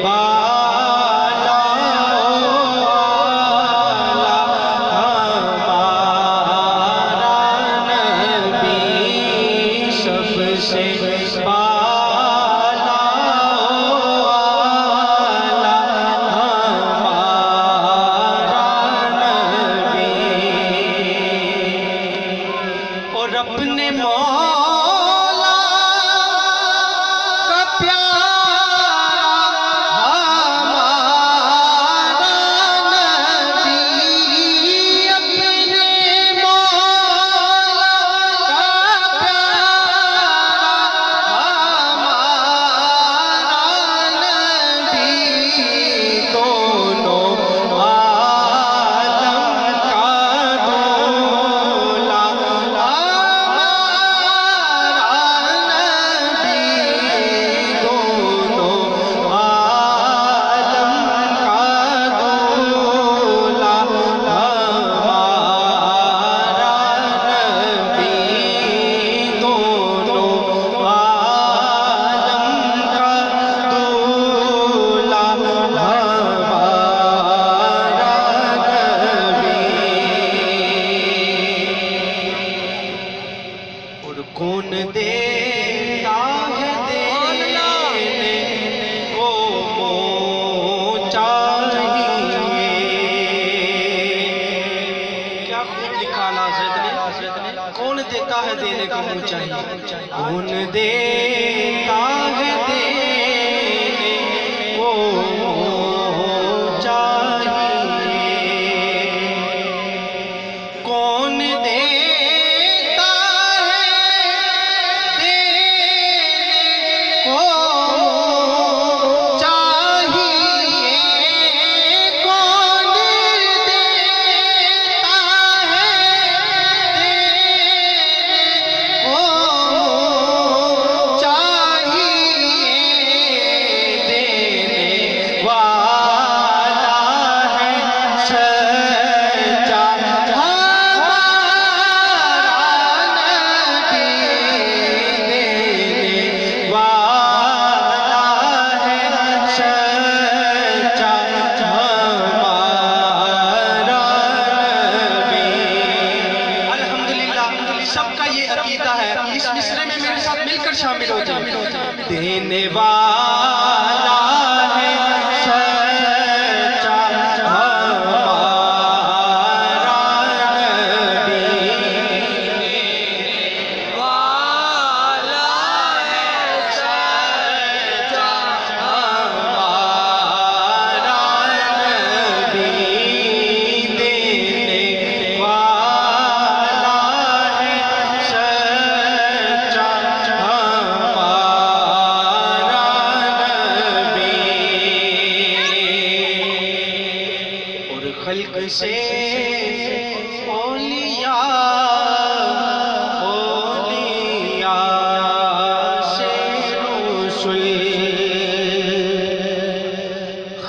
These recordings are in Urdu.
والا ہمارا نبی سب سے والا ہمارا نبی اور اپنے مولا کا کون دیتا ہے دینے کو منہ چاہیے. کیا خوب لکھا حضرت نے. کون دیتا ہے دینے کو منہ چاہیے. کون دیتا ہے دینے کو منہ چاہیے. کون شامل ہو جائے. دینے والا ہے سچا ہمارا نبی. والا ہے سچا ہمارا نبی. دینے والا ہے سچا خلق سے اولیاء سے رسول.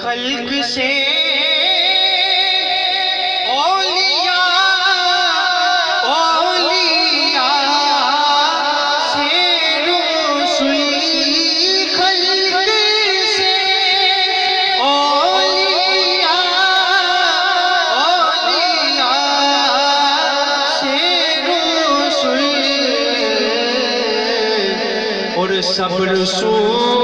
خلق سے اور سب رسول